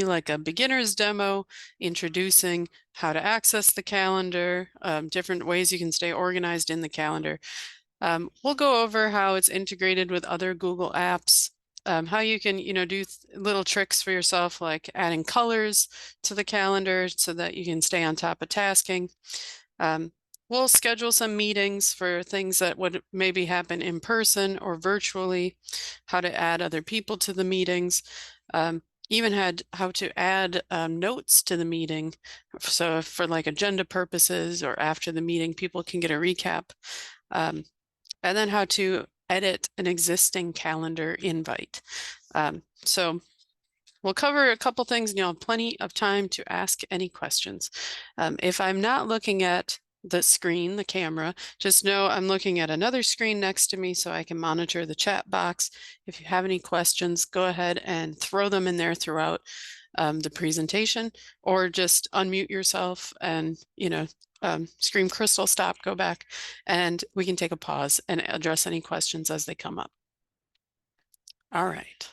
like a beginner's demo introducing how to access the calendar, different ways you can stay organized in the calendar. We'll go over how it's integrated with other Google apps, how you can, do little tricks for yourself, like adding colors to the calendar so that you can stay on top of tasking. We'll schedule some meetings for things that would maybe happen in person or virtually, how to add other people to the meetings, even had how to add notes to the meeting. So for like agenda purposes or after the meeting, people can get a recap. And then how to edit an existing calendar invite. So we'll cover a couple things and you'll have plenty of time to ask any questions. If I'm not looking at the screen, the camera, just know I'm looking at another screen next to me so I can monitor the chat box. If you have any questions, go ahead and throw them in there throughout the presentation, or just unmute yourself and, scream Crystal, stop, go back, and we can take a pause and address any questions as they come up. All right.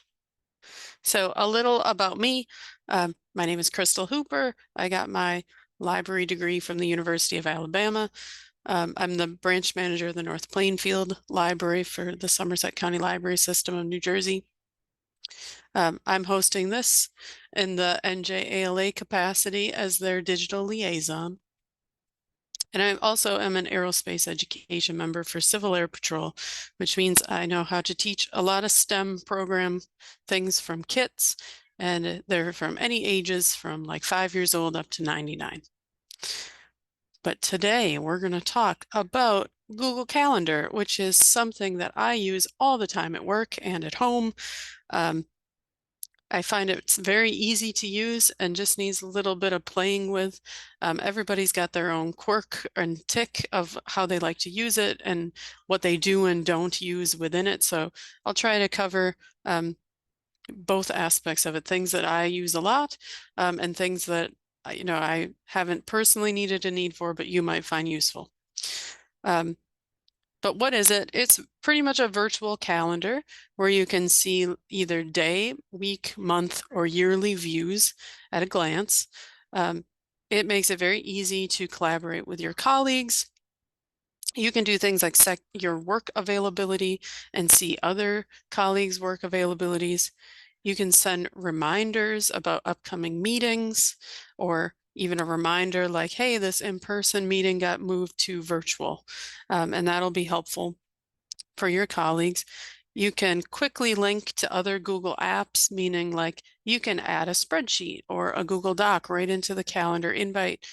So a little about me. My name is Crystal Hooper. I got my library degree from the University of Alabama. I'm the branch manager of the North Plainfield Library for the Somerset County Library System of New Jersey. I'm hosting this in the NJALA capacity as their digital liaison. And I also am an aerospace education member for Civil Air Patrol, which means I know how to teach a lot of STEM program things from kits, and they're from any ages from like 5 years old up to 99. But today we're going to talk about Google Calendar, which is something that I use all the time at work and at home. I find it's very easy to use and just needs a little bit of playing with. Everybody's got their own quirk and tick of how they like to use it and what they do and don't use within it. So I'll try to cover both aspects of it, things that I use a lot and things that I haven't personally needed a need for, but you might find useful. But what is it? It's pretty much a virtual calendar where you can see either day, week, month, or yearly views at a glance. It makes it very easy to collaborate with your colleagues. You can do things like set your work availability and see other colleagues' work availabilities. You can send reminders about upcoming meetings, or even a reminder like, hey, this in-person meeting got moved to virtual, and that'll be helpful for your colleagues. You can quickly link to other Google apps, meaning like you can add a spreadsheet or a Google Doc right into the calendar invite.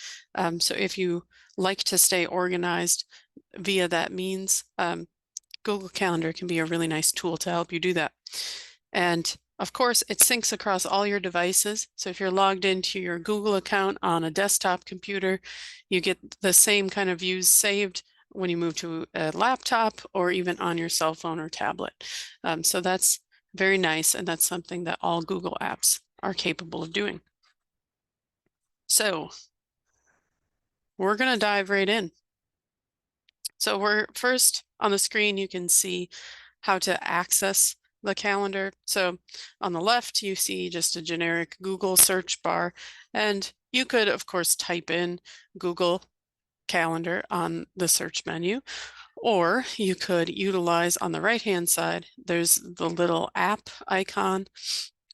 So if you like to stay organized via that means, Google Calendar can be a really nice tool to help you do that. And of course, it syncs across all your devices. So if you're logged into your Google account on a desktop computer, you get the same kind of views saved when you move to a laptop or even on your cell phone or tablet. So that's very nice, and that's something that all Google apps are capable of doing. So we're going to dive right in. So we're first on the screen, you can see how to access the calendar. So on the left, you see just a generic Google search bar, and you could, of course, type in Google Calendar on the search menu, or you could utilize on the right-hand side, there's the little app icon,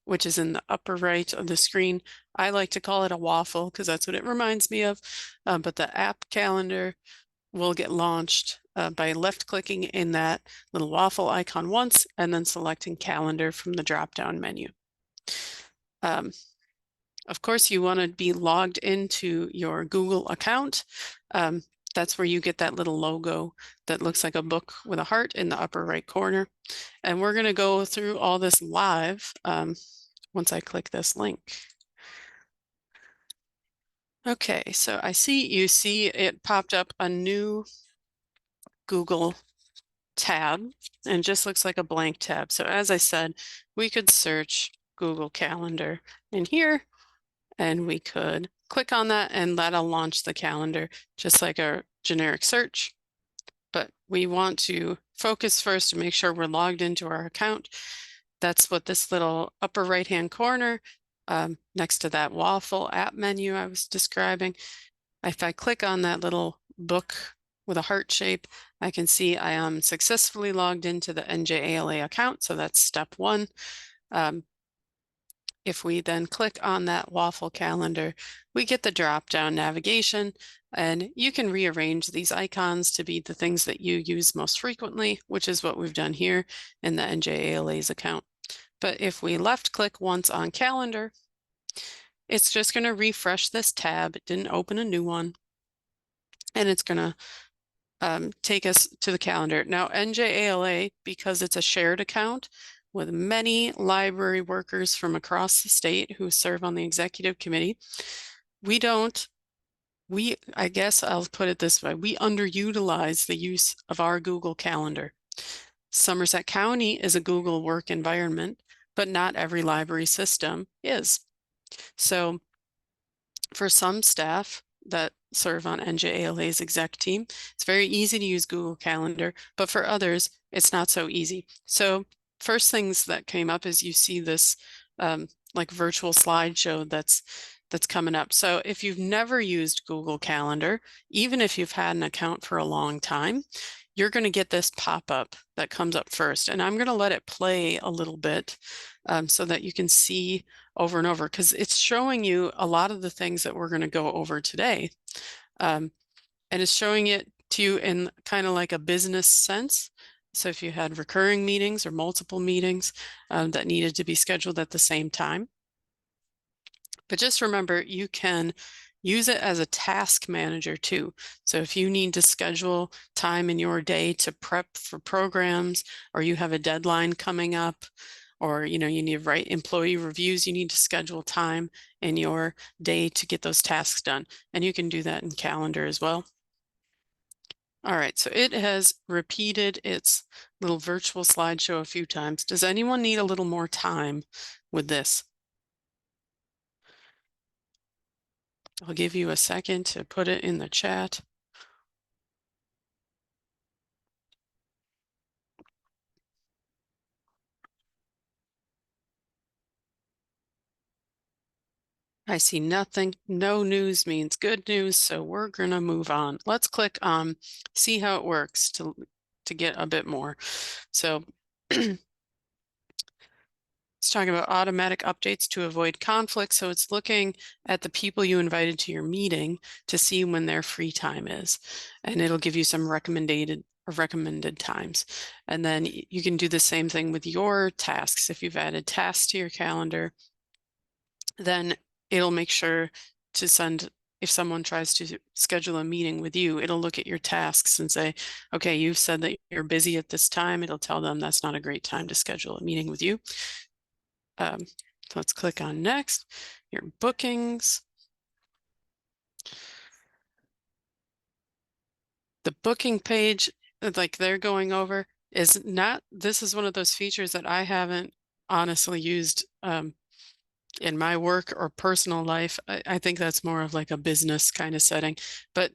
which is in the upper right of the screen. I like to call it a waffle because that's what it reminds me of, but the app calendar will get launched by left-clicking in that little waffle icon once and then selecting calendar from the drop-down menu. Of course, you want to be logged into your Google account. That's where you get that little logo that looks like a book with a heart in the upper right corner. And we're going to go through all this live once I click this link. Okay, so you see it popped up a new Google tab, and it just looks like a blank tab. So as I said, we could search Google Calendar in here, and we could click on that and that'll launch the calendar just like a generic search. But we want to focus first to make sure we're logged into our account. That's what this little upper right-hand corner next to that waffle app menu I was describing. If I click on that little book with a heart shape, I can see I am successfully logged into the NJALA account. So that's step one. If we then click on that waffle calendar, we get the drop-down navigation, and you can rearrange these icons to be the things that you use most frequently, which is what we've done here in the NJALA's account. But if we left click once on calendar, it's just going to refresh this tab. It didn't open a new one. And it's going to take us to the calendar. Now, NJALA, because it's a shared account with many library workers from across the state who serve on the executive committee, I guess I'll put it this way, we underutilize the use of our Google Calendar. Somerset County is a Google work environment, but not every library system is. So for some staff that serve on NJALA's exec team, it's very easy to use Google Calendar, but for others, it's not so easy. So first things that came up is you see this like virtual slideshow that's coming up. So if you've never used Google Calendar, even if you've had an account for a long time, you're going to get this pop-up that comes up first. And I'm going to let it play a little bit so that you can see over and over, because it's showing you a lot of the things that we're going to go over today. And it's showing it to you in kind of like a business sense. So if you had recurring meetings or multiple meetings that needed to be scheduled at the same time. But just remember, you can use it as a task manager too. So if you need to schedule time in your day to prep for programs, or you have a deadline coming up, or you need to write employee reviews, you need to schedule time in your day to get those tasks done. And you can do that in Calendar as well. All right, so it has repeated its little virtual slideshow a few times. Does anyone need a little more time with this? I'll give you a second to put it in the chat. I see nothing. No news means good news, so we're gonna move on. Let's click on see how it works to get a bit more. So it's talking about automatic updates to avoid conflict. So it's looking at the people you invited to your meeting to see when their free time is, and it'll give you some recommended times. And then you can do the same thing with your tasks. If you've added tasks to your calendar, then it'll make sure to send, if someone tries to schedule a meeting with you, it'll look at your tasks and say, okay, you've said that you're busy at this time. It'll tell them that's not a great time to schedule a meeting with you. So let's click on next, your bookings. The booking page, like they're going over, is not, this is one of those features that I haven't honestly used in my work or personal life. I think that's more of like a business kind of setting, but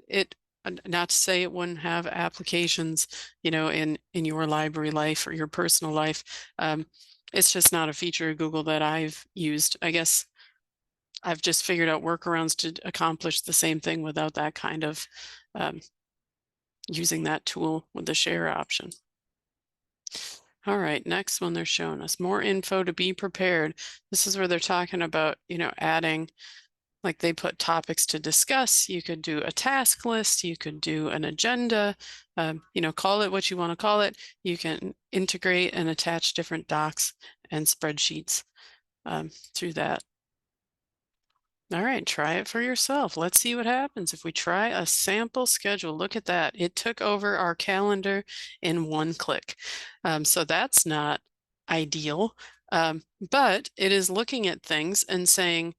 not to say it wouldn't have applications, in your library life or your personal life. It's just not a feature of Google that I've used. I guess I've just figured out workarounds to accomplish the same thing without that kind of using that tool with the share option. All right, next one they're showing us more info to be prepared. This is where they're talking about, adding, like they put topics to discuss. You could do a task list, you could do an agenda, call it what you want to call it. You can integrate and attach different docs and spreadsheets through that. All right, try it for yourself. Let's see what happens if we try a sample schedule. Look at that. It took over our calendar in one click. So that's not ideal, but it is looking at things and saying,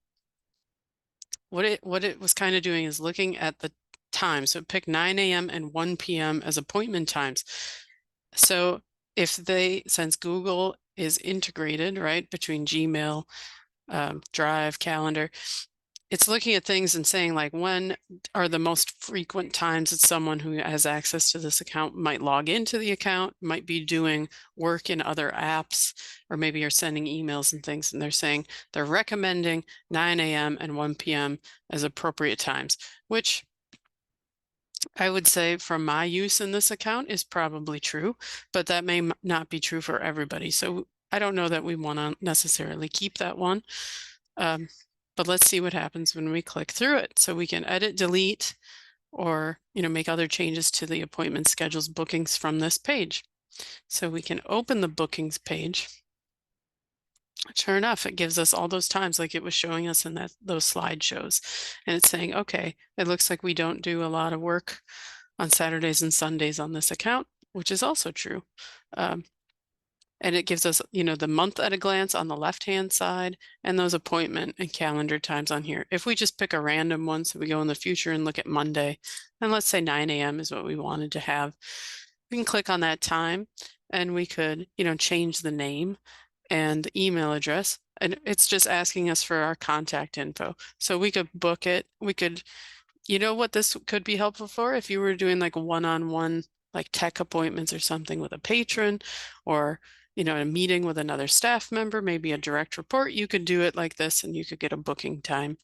what it was kind of doing is looking at the time. So it picked 9 a.m. and 1 p.m. as appointment times. So since Google is integrated, right, between Gmail, Drive, Calendar, it's looking at things and saying like, when are the most frequent times that someone who has access to this account might log into the account, might be doing work in other apps, or maybe you're sending emails and things, and they're saying they're recommending 9 a.m. and 1 p.m. as appropriate times, which I would say from my use in this account is probably true, but that may not be true for everybody. So I don't know that we want to necessarily keep that one. But let's see what happens when we click through it. So we can edit, delete, or make other changes to the appointment schedules bookings from this page. So we can open the bookings page. Sure enough, it gives us all those times like it was showing us in those slideshows. And it's saying, okay, it looks like we don't do a lot of work on Saturdays and Sundays on this account, which is also true. And it gives us, the month at a glance on the left-hand side and those appointment and calendar times on here. If we just pick a random one, so we go in the future and look at Monday, and let's say 9 a.m. is what we wanted to have, we can click on that time and we could, change the name and the email address. And it's just asking us for our contact info. So we could book it. We could, what this could be helpful for if you were doing like one-on-one like tech appointments or something with a patron, or a meeting with another staff member, maybe a direct report, you could do it like this and you could get a booking time.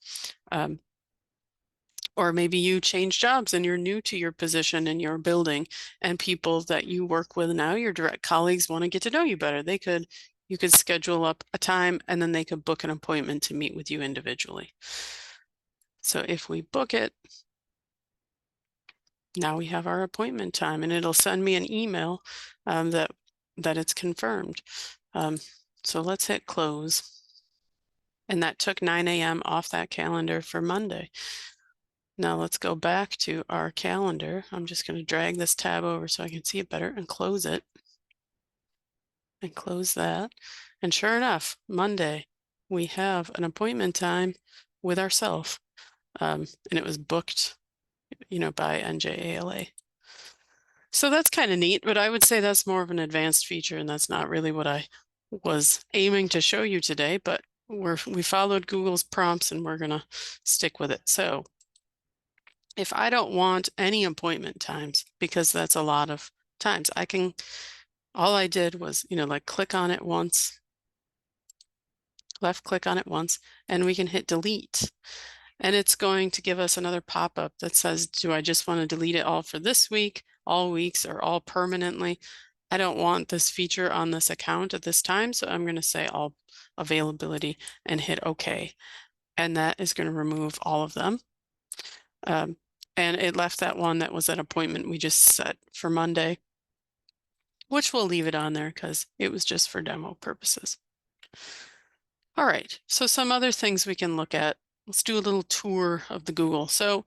Or maybe you change jobs and you're new to your position in your building, and people that you work with now, your direct colleagues, want to get to know you better. You could schedule up a time and then they could book an appointment to meet with you individually. So if we book it, now we have our appointment time, and it'll send me an email that it's confirmed. So let's hit close. And that took 9 a.m. off that calendar for Monday. Now let's go back to our calendar. I'm just going to drag this tab over so I can see it better and close it. And close that. And sure enough, Monday, we have an appointment time with ourselves. And it was booked, by NJALA. So that's kind of neat, but I would say that's more of an advanced feature, and that's not really what I was aiming to show you today, but we followed Google's prompts and we're gonna stick with it. So if I don't want any appointment times, because that's a lot of times, all I did was, like click on it once, left click on it once, and we can hit delete. And it's going to give us another pop-up that says, do I just want to delete it all for this week, all weeks, or all permanently? I don't want this feature on this account at this time, so I'm going to say all availability and hit OK. And that is going to remove all of them. And it left that one that was an appointment we just set for Monday, which we'll leave it on there because it was just for demo purposes. All right, so some other things we can look at. Let's do a little tour of the Google. So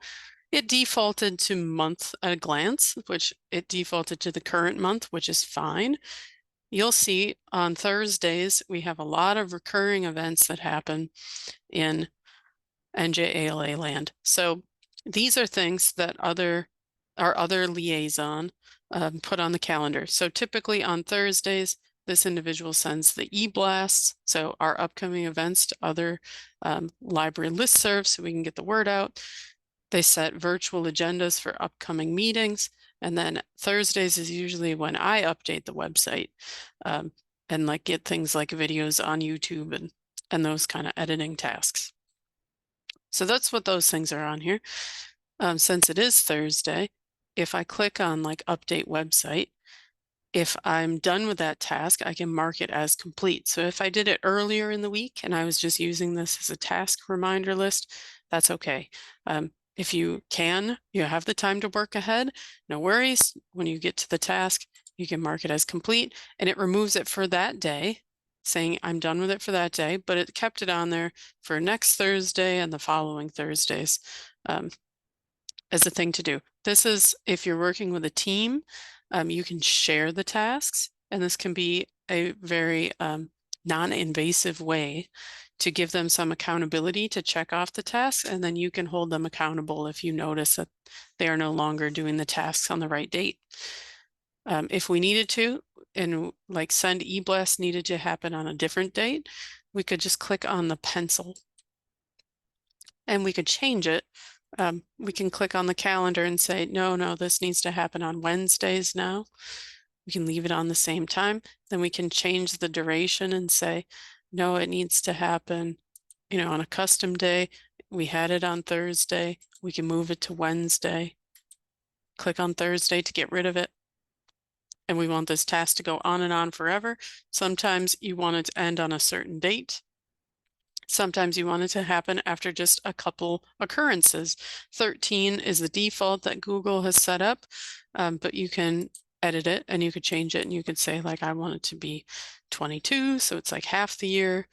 it defaulted to month at a glance, which it defaulted to the current month, which is fine. You'll see on Thursdays, we have a lot of recurring events that happen in NJALA land. So these are things that our other liaison put on the calendar. So typically on Thursdays, this individual sends the e-blasts, so our upcoming events, to other library listservs so we can get the word out. They set virtual agendas for upcoming meetings. And then Thursdays is usually when I update the website and like get things like videos on YouTube and those kind of editing tasks. So that's what those things are on here. Since it is Thursday, if I click on like update website, if I'm done with that task, I can mark it as complete. So if I did it earlier in the week and I was just using this as a task reminder list, that's okay. If you have the time to work ahead, no worries. When you get to the task, you can mark it as complete, and it removes it for that day, saying I'm done with it for that day, but it kept it on there for next Thursday and the following Thursdays as a thing to do. This is if you're working with a team, you can share the tasks, and this can be a very non-invasive way to give them some accountability to check off the tasks, and then you can hold them accountable if you notice that they are no longer doing the tasks on the right date. If we needed to, and like send e-blast needed to happen on a different date, we could just click on the pencil and we could change it. We can click on the calendar and say, no, this needs to happen on Wednesdays now. We can leave it on the same time. Then we can change the duration and say, no, it needs to happen, on a custom day. We had it on Thursday. We can move it to Wednesday. Click on Thursday to get rid of it. And we want this task to go on and on forever. Sometimes you want it to end on a certain date. Sometimes you want it to happen after just a couple occurrences. 13 is the default that Google has set up, but you can edit it and you could change it, and you could say, like, I want it to be 22, so it's like half the year.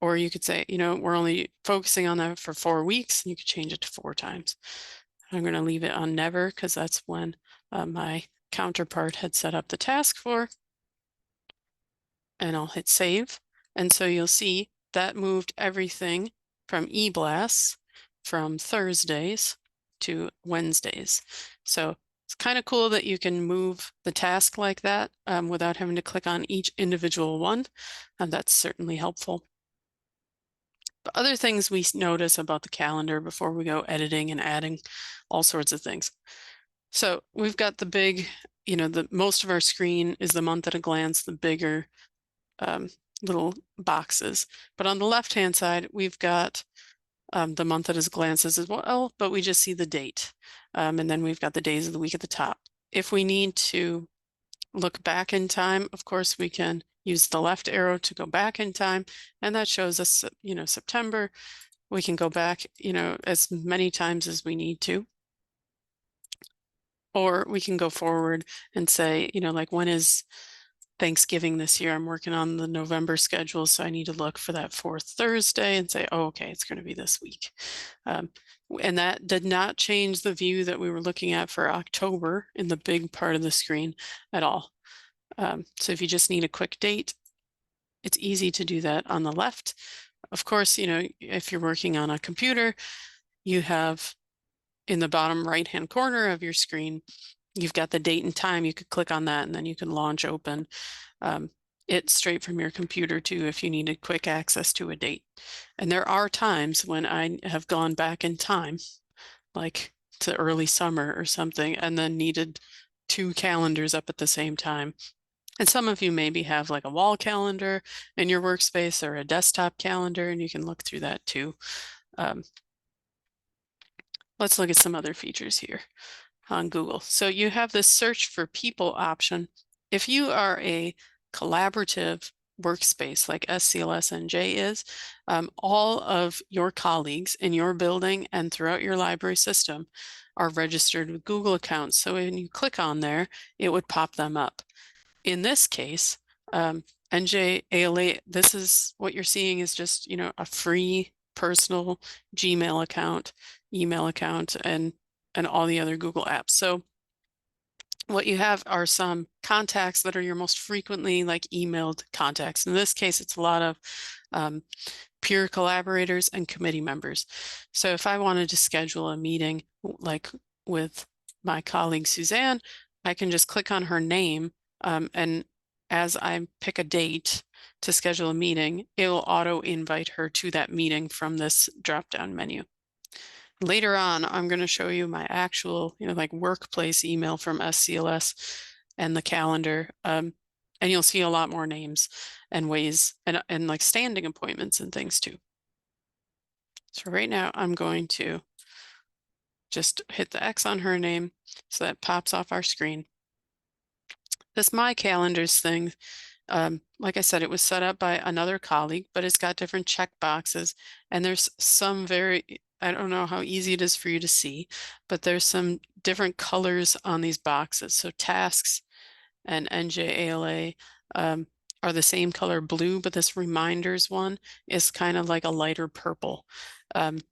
Or you could say, we're only focusing on that for 4 weeks, and you could change it to 4 times. I'm going to leave it on never because that's when my counterpart had set up the task for. And I'll hit save. And so you'll see that moved everything from eBlasts from Thursdays to Wednesdays. So it's kind of cool that you can move the task like that without having to click on each individual one. And that's certainly helpful. But other things we notice about the calendar before we go editing and adding all sorts of things. So we've got the big, the most of our screen is the month at a glance, the bigger little boxes. But on the left-hand side, we've got the month at a glance as well, but we just see the date. And then we've got the days of the week at the top. If we need to look back in time, of course, we can use the left arrow to go back in time, and that shows us, September. We can go back, as many times as we need to. Or we can go forward and say, like, when is Thanksgiving this year? I'm working on the November schedule, so I need to look for that 4th Thursday and say, oh, okay, it's going to be this week. And that did not change the view that we were looking at for October in the big part of the screen at all. So if you just need a quick date, it's easy to do that on the left. Of course, if you're working on a computer, you have in the bottom right-hand corner of your screen, you've got the date and time. You could click on that and then you can launch open it straight from your computer too if you needed quick access to a date. And there are times when I have gone back in time, like to early summer or something, and then needed 2 calendars up at the same time. And some of you maybe have like a wall calendar in your workspace or a desktop calendar, and you can look through that too. Let's look at some other features here on Google. So you have this search for people option. If you are a collaborative workspace like SCLS NJ is, all of your colleagues in your building and throughout your library system are registered with Google accounts. So when you click on there, it would pop them up. In this case, NJ ALA, this is what you're seeing is just, a free personal Gmail account, email account, and all the other Google apps. So what you have are some contacts that are your most frequently emailed contacts. In this case, it's a lot of peer collaborators and committee members. So if I wanted to schedule a meeting like with my colleague Suzanne, I can just click on her name, and as I pick a date to schedule a meeting, it will auto invite her to that meeting from this drop-down menu. Later on, I'm going to show you my actual, workplace email from SCLS and the calendar. And you'll see a lot more names and ways and like standing appointments and things too. So right now I'm going to just hit the X on her name so that pops off our screen. This My Calendars thing, like I said, it was set up by another colleague, but it's got different check boxes, and there's some I don't know how easy it is for you to see, but there's some different colors on these boxes. So tasks and NJALA are the same color blue, but this reminders one is kind of like a lighter purple. And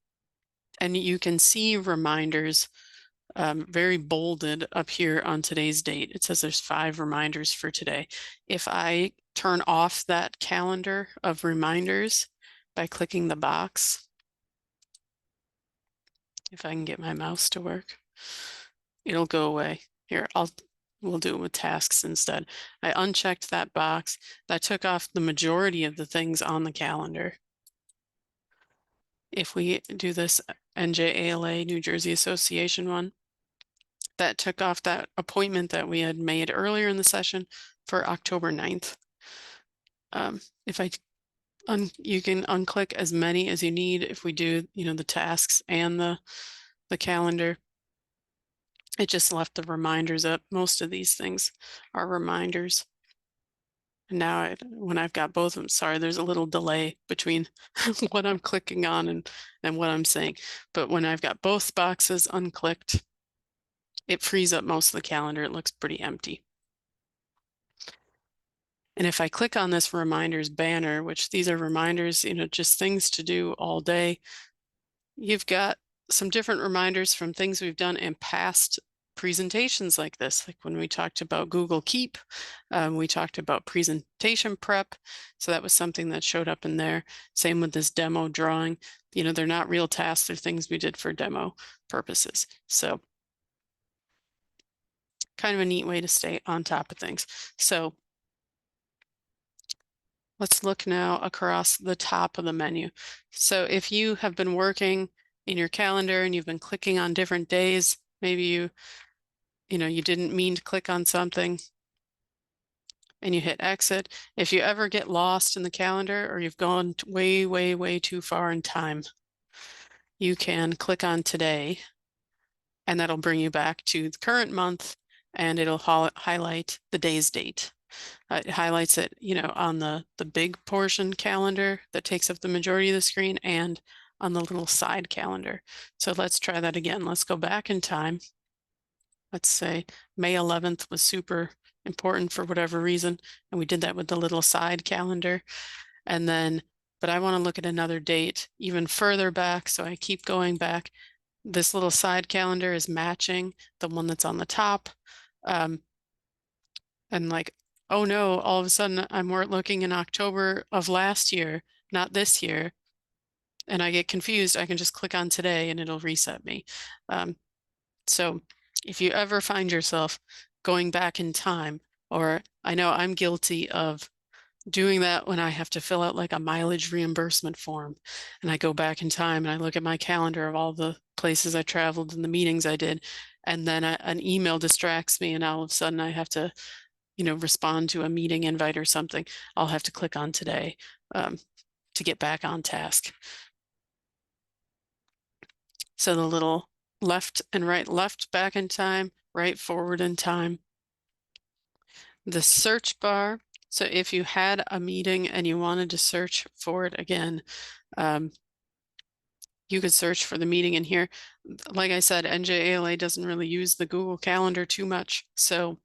you can see reminders very bolded up here on today's date. It says there's 5 reminders for today. If I turn off that calendar of reminders by clicking the box, if I can get my mouse to work, it'll go away. Here, we'll do it with tasks instead. I unchecked that box. That took off the majority of the things on the calendar. if we do this NJALA, New Jersey Association one, that took off that appointment that we had made earlier in the session for October 9th. If you can unclick as many as you need if we do, the tasks and the calendar. It just left the reminders up. Most of these things are reminders. And now when I've got both of them, sorry, there's a little delay between what I'm clicking on and what I'm saying. But when I've got both boxes unclicked, it frees up most of the calendar. It looks pretty empty. And if I click on this reminders banner, which these are reminders, just things to do all day, you've got some different reminders from things we've done in past presentations like this, like when we talked about Google Keep, we talked about presentation prep. So that was something that showed up in there. Same with this demo drawing. They're not real tasks, they're things we did for demo purposes. So kind of a neat way to stay on top of things. So let's look now across the top of the menu. So if you have been working in your calendar and you've been clicking on different days, maybe you didn't mean to click on something and you hit exit. If you ever get lost in the calendar or you've gone way, way, way too far in time, you can click on today and that'll bring you back to the current month and it'll highlight the day's date. It highlights it, on the big portion calendar that takes up the majority of the screen and on the little side calendar. So let's try that again. Let's go back in time. Let's say May 11th was super important for whatever reason, and we did that with the little side calendar. And then, but I want to look at another date even further back, so I keep going back. This little side calendar is matching the one that's on the top. And like, oh no, all of a sudden I'm looking in October of last year, not this year. And I get confused, I can just click on today and it'll reset me. So if you ever find yourself going back in time, or I know I'm guilty of doing that when I have to fill out like a mileage reimbursement form, and I go back in time and I look at my calendar of all the places I traveled and the meetings I did, and then an email distracts me and all of a sudden I have to respond to a meeting invite or something, I'll have to click on today to get back on task. So the little left and right, left back in time, right forward in time. The search bar. So if you had a meeting and you wanted to search for it again, you could search for the meeting in here. Like I said, NJALA doesn't really use the Google Calendar too much. So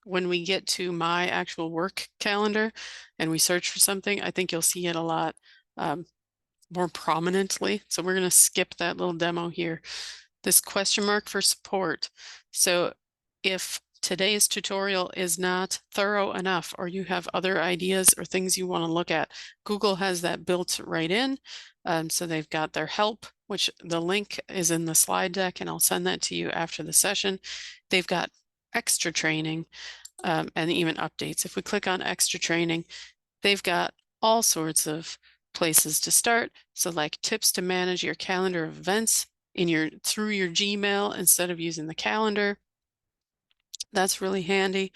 when we get to my actual work calendar and we search for something, I think you'll see it a lot more prominently. So we're going to skip that little demo here. This question mark for support. So if today's tutorial is not thorough enough or you have other ideas or things you want to look at, Google has that built right in. So they've got their help, which the link is in the slide deck, and I'll send that to you after the session. They've got extra training and even updates. If we click on extra training, they've got all sorts of places to start. So like tips to manage your calendar of events through your Gmail instead of using the calendar. That's really handy.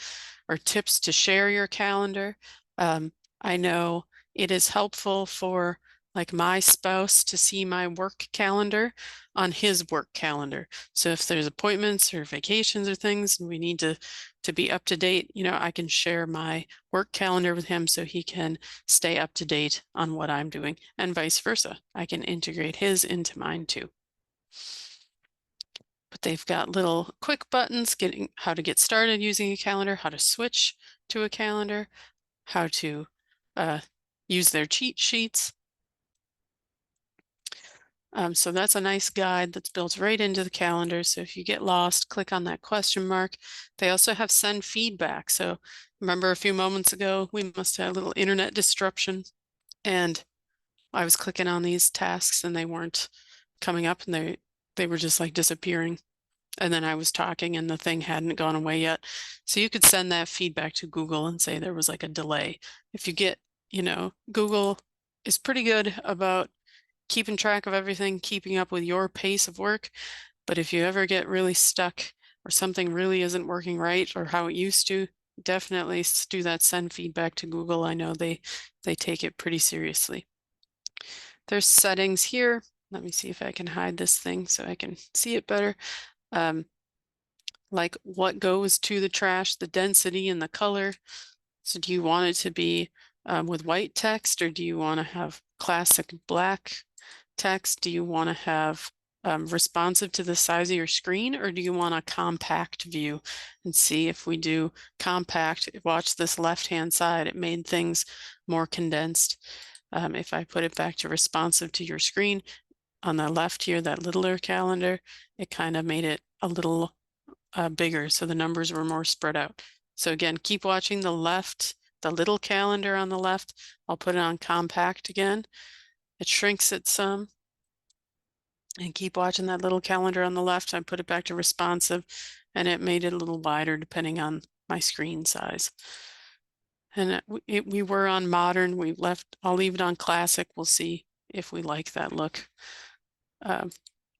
Or tips to share your calendar. I know it is helpful for like my spouse to see my work calendar on his work calendar. So if there's appointments or vacations or things and we need to be up to date, I can share my work calendar with him so he can stay up to date on what I'm doing, and vice versa. I can integrate his into mine too. But they've got little quick buttons, how to get started using a calendar, how to switch to a calendar, how to use their cheat sheets. So that's a nice guide that's built right into the calendar. So if you get lost, click on that question mark. They also have send feedback. So remember a few moments ago, we must have a little internet disruption and I was clicking on these tasks and they weren't coming up and they were just like disappearing. And then I was talking and the thing hadn't gone away yet. So you could send that feedback to Google and say there was like a delay. If you get, Google is pretty good about keeping track of everything, keeping up with your pace of work. But if you ever get really stuck or something really isn't working right or how it used to, definitely do that send feedback to Google. I know they take it pretty seriously. There's settings here. Let me see if I can hide this thing so I can see it better. Like what goes to the trash, the density and the color. So do you want it to be with white text, or do you want to have classic black text? Do you want to have responsive to the size of your screen, or do you want a compact view? And see if we do compact, watch this left-hand side, it made things more condensed. If I put it back to responsive to your screen, on the left here, that littler calendar, it kind of made it a little bigger, so the numbers were more spread out. So again, keep watching the left, the little calendar on the left. I'll put it on compact again. It shrinks it some. And keep watching that little calendar on the left. I put it back to responsive, and it made it a little wider depending on my screen size. And we were on modern. I'll leave it on classic. We'll see if we like that look.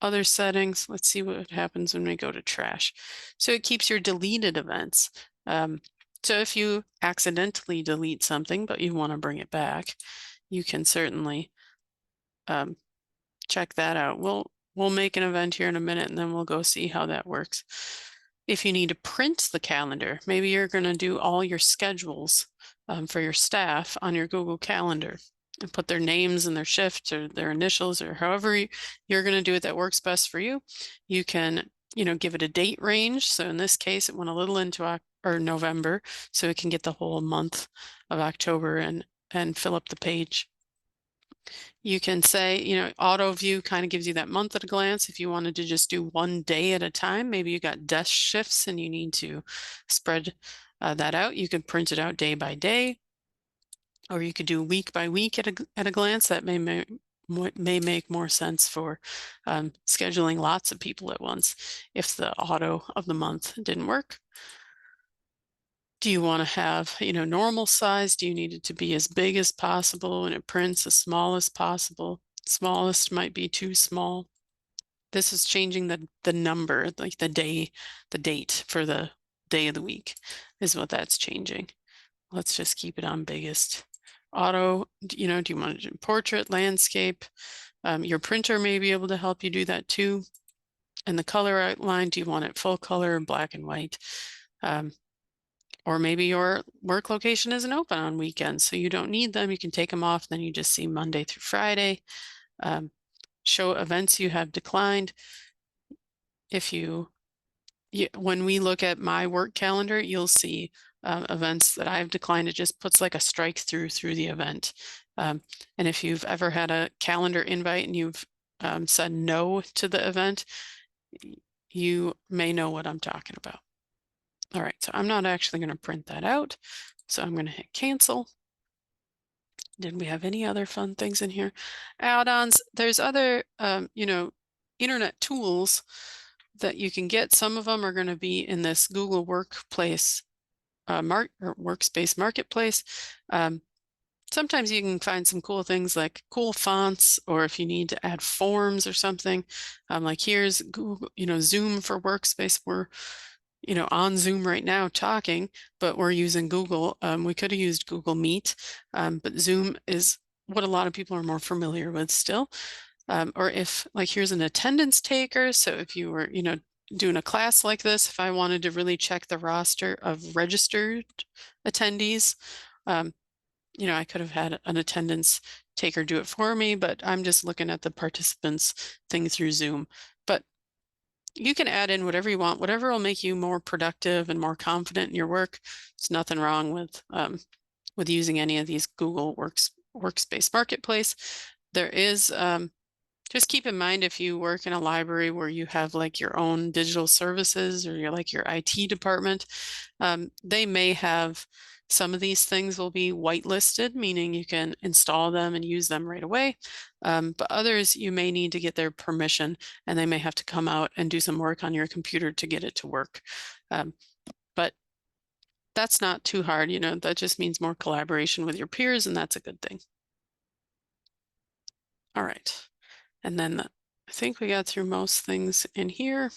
Other settings, let's see what happens when we go to trash. So it keeps your deleted events. So if you accidentally delete something, but you want to bring it back, you can certainly check that out. We'll make an event here in a minute, and then we'll go see how that works. If you need to print the calendar, maybe you're going to do all your schedules for your staff on your Google Calendar and put their names and their shifts or their initials or however you're going to do it that works best for you. You can, give it a date range. So in this case, it went a little into November, so it can get the whole month of October and fill up the page. You can say, auto view kind of gives you that month at a glance. If you wanted to just do one day at a time, maybe you got desk shifts and you need to spread that out. You could print it out day by day, or you could do week by week at a glance. That may make more sense for scheduling lots of people at once if the auto of the month didn't work. Do you want to have, normal size? Do you need it to be as big as possible and it prints as small as possible? Smallest might be too small. This is changing the number, like the date for the day of the week is what that's changing. Let's just keep it on biggest. Auto, do you want to do portrait, landscape? Your printer may be able to help you do that too. And the color outline, do you want it full color, black and white? Or maybe your work location isn't open on weekends, so you don't need them. You can take them off, then you just see Monday through Friday. Show events you have declined. When we look at my work calendar, you'll see events that I've declined. It just puts like a strike through the event. And if you've ever had a calendar invite and you've said no to the event, you may know what I'm talking about. All right, so I'm not actually going to print that out. So I'm going to hit cancel. Did we have any other fun things in here? Add-ons, there's other, internet tools that you can get. Some of them are going to be in this Google Workspace Marketplace. Sometimes you can find some cool things like cool fonts, or if you need to add forms or something, like here's Google, Zoom for Workspace. We're on Zoom right now talking, but we're using Google. We could have used Google Meet, but Zoom is what a lot of people are more familiar with still. Or if here's an attendance taker. So if you were, doing a class like this, if I wanted to really check the roster of registered attendees, I could have had an attendance taker do it for me, but I'm just looking at the participants thing through Zoom. But you can add in whatever you want, whatever will make you more productive and more confident in your work. There's nothing wrong with using any of these Google Workspace Marketplace. There is, just keep in mind, if you work in a library where you have your own digital services or your IT department, they may have some of these things will be whitelisted, meaning you can install them and use them right away. But others, you may need to get their permission, and they may have to come out and do some work on your computer to get it to work. But that's not too hard. That just means more collaboration with your peers, and that's a good thing. All right. And then I think we got through most things in here.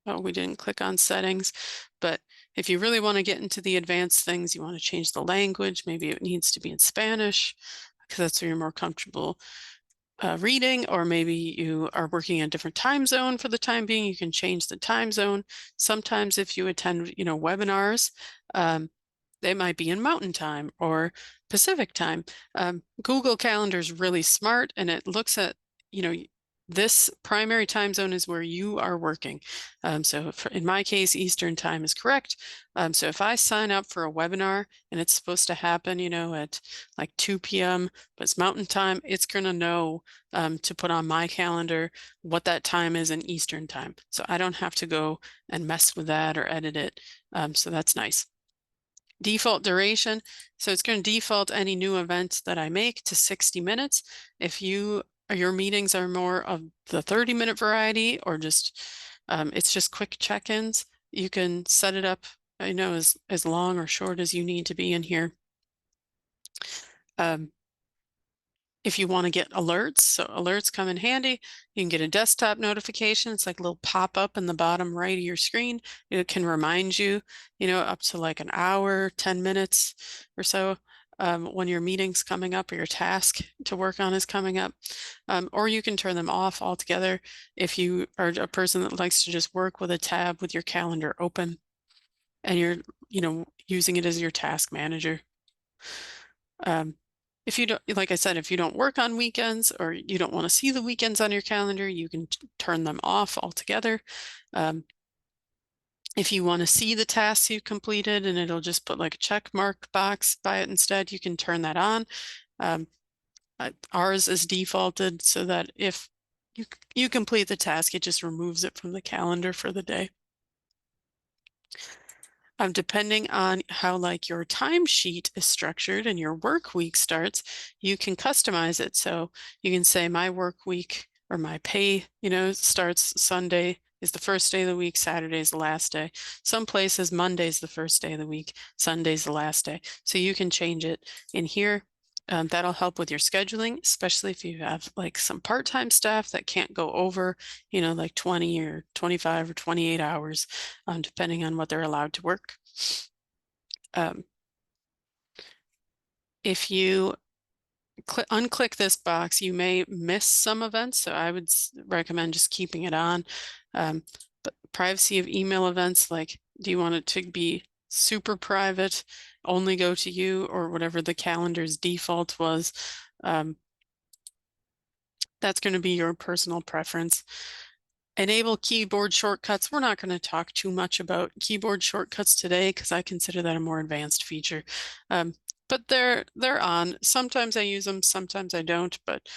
Oh, we didn't click on settings, but if you really want to get into the advanced things, you want to change the language. Maybe it needs to be in Spanish because that's where you're more comfortable reading, or maybe you are working in a different time zone for the time being, you can change the time zone. Sometimes if you attend, webinars, they might be in Mountain Time or Pacific Time. Google Calendar is really smart, and it looks at, this primary time zone is where you are working. So in my case, Eastern Time is correct. So if I sign up for a webinar and it's supposed to happen, at like 2 p.m., but it's Mountain Time, it's going to know to put on my calendar what that time is in Eastern Time. So I don't have to go and mess with that or edit it. So that's nice. Default duration. So it's going to default any new event that I make to 60 minutes. If your meetings are more of the 30-minute variety, or just it's just quick check-ins, you can set it up, as long or short as you need to be in here. If you want to get alerts, so alerts come in handy. You can get a desktop notification. It's like a little pop-up in the bottom right of your screen. It can remind you, up to like an hour, 10 minutes or so, when your meeting's coming up or your task to work on is coming up. Or you can turn them off altogether if you are a person that likes to just work with a tab with your calendar open and you're, using it as your task manager. If you don't, like I said, if you don't work on weekends or you don't want to see the weekends on your calendar, you can turn them off altogether. If you want to see the tasks you completed and it'll just put like a check mark box by it instead, you can turn that on. Ours is defaulted so that if you complete the task, it just removes it from the calendar for the day. Depending on how like your timesheet is structured and your work week starts, you can customize it. So you can say my work week or my pay, starts Sunday is the first day of the week, Saturday is the last day. Some places Monday is the first day of the week, Sunday's the last day. So you can change it in here. That'll help with your scheduling, especially if you have like some part-time staff that can't go over, like 20 or 25 or 28 hours, depending on what they're allowed to work. If you unclick this box, you may miss some events, so I would recommend just keeping it on. But privacy of email events, like, do you want it to be super private, only go to you, or whatever the calendar's default was? That's going to be your personal preference. Enable keyboard shortcuts. We're not going to talk too much about keyboard shortcuts today because I consider that a more advanced feature. But they're on. Sometimes I use them, sometimes I don't. But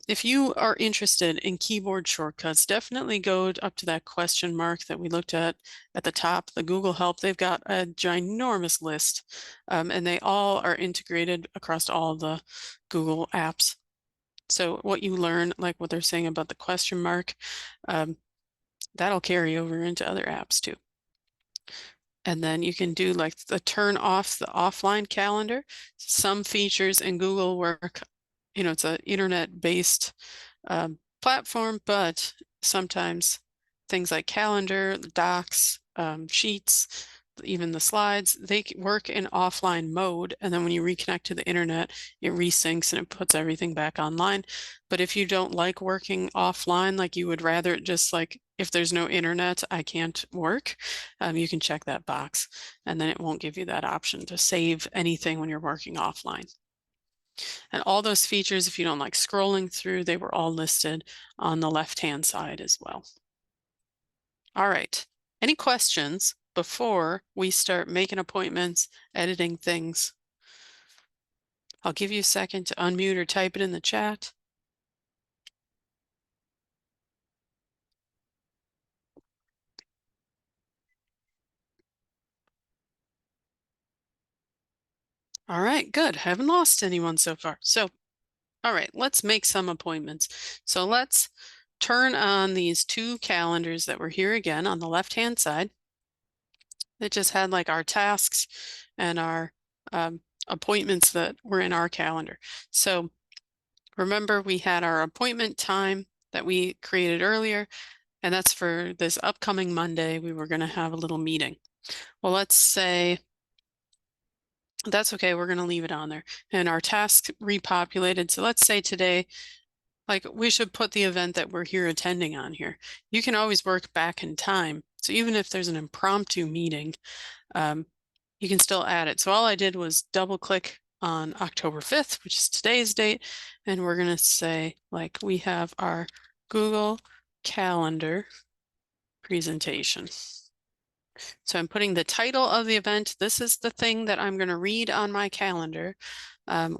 if you are interested in keyboard shortcuts, definitely go up to that question mark that we looked at the top, the Google Help. They've got a ginormous list, and they all are integrated across all the Google apps. So what you learn, like what they're saying about the question mark, that'll carry over into other apps too. And then you can do like the turn off the offline calendar. Some features in Google work, it's an internet-based platform, but sometimes things like calendar, docs, sheets, even the slides, they work in offline mode. And then when you reconnect to the internet, it resyncs and it puts everything back online. But if you don't like working offline, like you would rather it just like, if there's no internet, I can't work, you can check that box and then it won't give you that option to save anything when you're working offline. And all those features, if you don't like scrolling through, they were all listed on the left-hand side as well. All right, any questions before we start making appointments, editing things? I'll give you a second to unmute or type it in the chat. All right, good. Haven't lost anyone so far. So, all right, let's make some appointments. So let's turn on these two calendars that were here again on the left-hand side. That just had like our tasks and our appointments that were in our calendar. So remember, we had our appointment time that we created earlier, and that's for this upcoming Monday. We were going to have a little meeting. Well, let's say that's okay. We're going to leave it on there, and our task repopulated. So let's say today, like, we should put the event that we're here attending on here. You can always work back in time. So even if there's an impromptu meeting, you can still add it. So all I did was double click on October 5th, which is today's date, and we're going to say, like, we have our Google Calendar presentation. So I'm putting the title of the event. This is the thing that I'm going to read on my calendar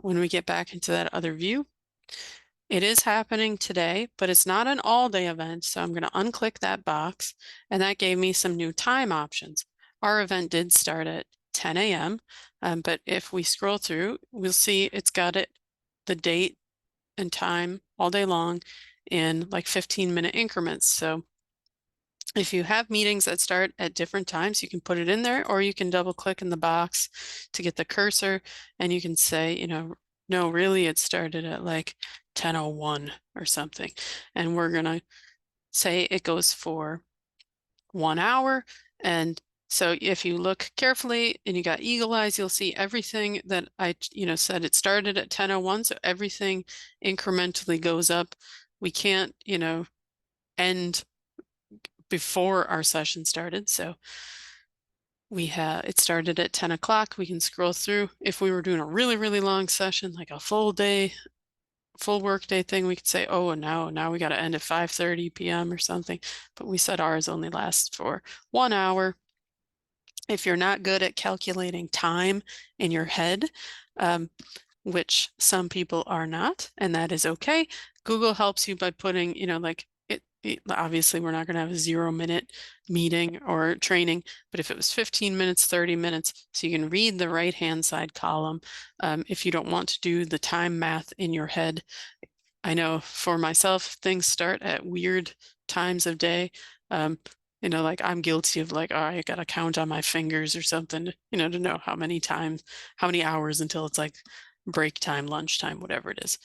when we get back into that other view. It is happening today, but it's not an all-day event, so I'm going to unclick that box, and that gave me some new time options. Our event did start at 10 a.m., but if we scroll through, we'll see it's got the date and time all day long in like 15-minute increments. So if you have meetings that start at different times, you can put it in there, or you can double click in the box to get the cursor, and you can say, no, really, it started at like 10:01 or something. And we're going to say it goes for 1 hour. And so if you look carefully and you got eagle eyes, you'll see everything that I, said it started at 10:01. So everything incrementally goes up. We can't, end before our session started. So it started at 10 o'clock. We can scroll through. If we were doing a really, really long session, like a full work day thing, we could say, oh, and now we got to end at 5:30 p.m. or something. But we said ours only lasts for 1 hour. If you're not good at calculating time in your head, which some people are not, and that is okay, Google helps you by putting, obviously we're not going to have a 0-minute meeting or training, but if it was 15 minutes, 30 minutes, so you can read the right-hand side column. If you don't want to do the time math in your head, I know for myself, things start at weird times of day. Like I'm guilty of like, oh, I got to count on my fingers or something, to know how many hours until it's like break time, lunchtime, whatever it is.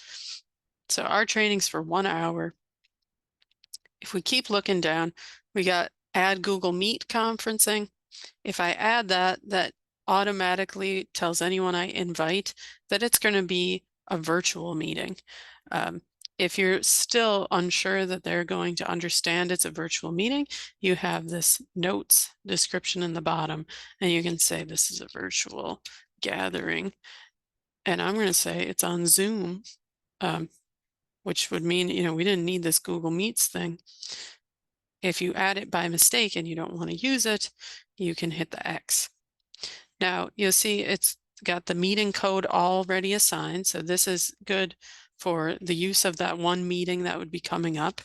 So our training's for 1 hour. If we keep looking down, we got add Google Meet conferencing. If I add that automatically tells anyone I invite that it's going to be a virtual meeting. If you're still unsure that they're going to understand it's a virtual meeting, you have this notes description in the bottom, and you can say this is a virtual gathering. And I'm going to say it's on Zoom, which would mean, we didn't need this Google Meets thing. If you add it by mistake and you don't want to use it, you can hit the X. Now you'll see it's got the meeting code already assigned. So this is good for the use of that one meeting that would be coming up.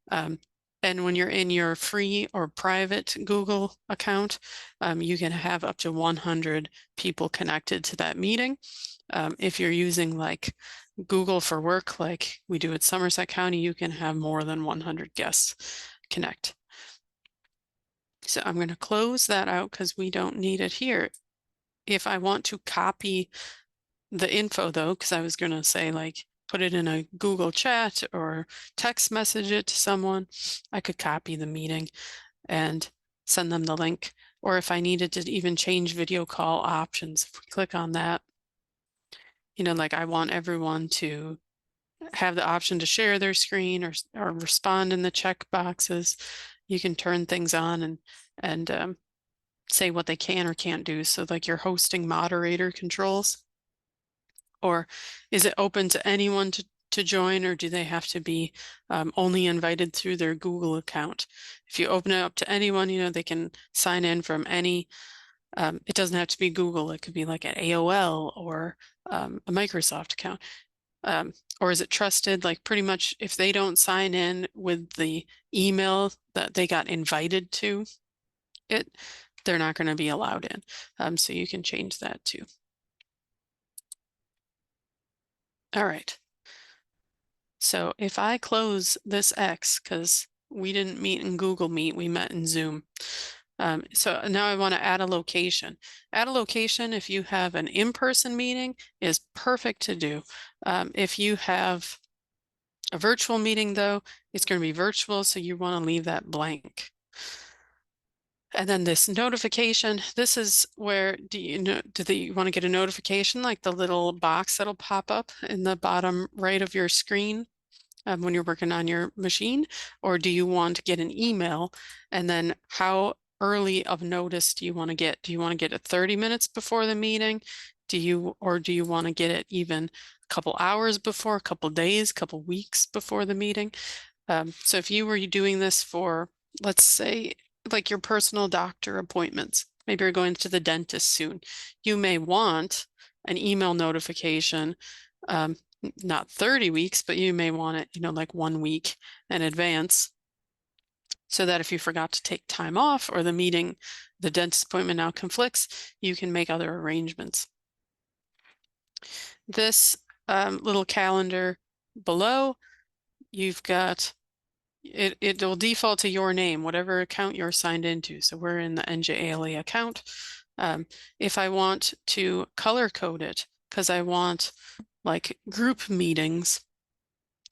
And when you're in your free or private Google account, you can have up to 100 people connected to that meeting. If you're using like Google for Work, like we do at Somerset County, you can have more than 100 guests connect. So I'm going to close that out because we don't need it here. If I want to copy the info though, because I was going to say like put it in a Google chat or text message it to someone, I could copy the meeting and send them the link. Or if I needed to even change video call options, if we click on that, like I want everyone to have the option to share their screen or respond in the check boxes. You can turn things on and say what they can or can't do. So like your hosting moderator controls, or is it open to anyone to join, or do they have to be only invited through their Google account? If you open it up to anyone, they can sign in from any, it doesn't have to be Google. It could be like an AOL or a Microsoft account. Or is it trusted? Like pretty much if they don't sign in with the email that they got invited to it, they're not going to be allowed in. So you can change that too. All right. So if I close this X, because we didn't meet in Google Meet, we met in Zoom. So now I want to add a location. Add a location if you have an in-person meeting is perfect to do. If you have A virtual meeting, though, it's going to be virtual, so you want to leave that blank. And then this notification, this is where do you want to get a notification like the little box that'll pop up in the bottom right of your screen when you're working on your machine? Or do you want to get an email? And then how early of notice do you want to get? Do you want to get it 30 minutes before the meeting? Do you want to get it even a couple hours before, a couple days, a couple weeks before the meeting? So if you were doing this for, let's say, like your personal doctor appointments, maybe you're going to the dentist soon, you may want an email notification, not 30 weeks, but you may want it, like 1 week in advance, so that if you forgot to take time off or the meeting, the dentist appointment now conflicts, you can make other arrangements. This little calendar below, you've got it will default to your name, whatever account you're signed into. So we're in the NJALA account. If I want to color code it, because I want like group meetings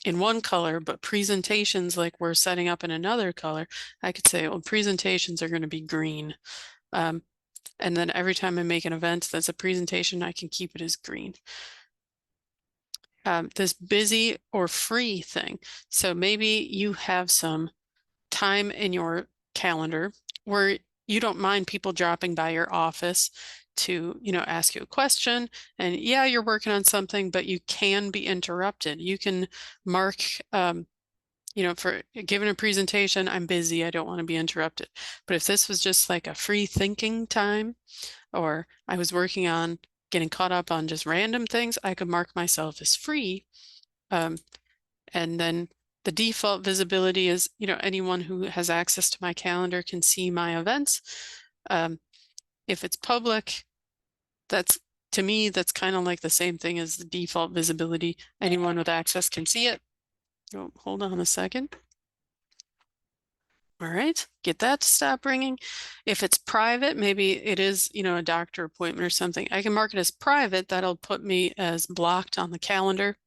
in one color, but presentations like we're setting up in another color, I could say, well, presentations are going to be green. And then every time I make an event that's a presentation, I can keep it as green. This busy or free thing. So maybe you have some time in your calendar where you don't mind people dropping by your office to, ask you a question. And yeah, you're working on something, but you can be interrupted. You can mark, for giving a presentation, I'm busy, I don't want to be interrupted. But if this was just like a free thinking time, or I was working on getting caught up on just random things, I could mark myself as free. And then the default visibility is, anyone who has access to my calendar can see my events. If it's public, to me, that's kind of like the same thing as the default visibility. Anyone with access can see it. Oh, hold on a second. All right, get that to stop ringing. If it's private, maybe it is, a doctor appointment or something, I can mark it as private. That'll put me as blocked on the calendar.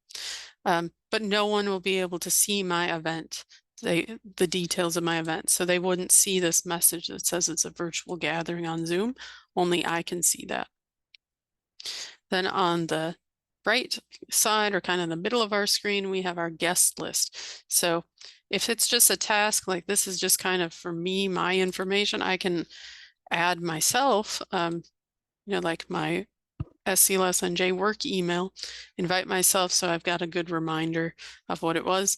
But no one will be able to see my event, the details of my event. So they wouldn't see this message that says it's a virtual gathering on Zoom. Only I can see that. Then on the right side, or kind of the middle of our screen, we have our guest list. So if it's just a task, like this is just kind of for me, my information, I can add myself, like my SCLSNJ work email, invite myself so I've got a good reminder of what it was.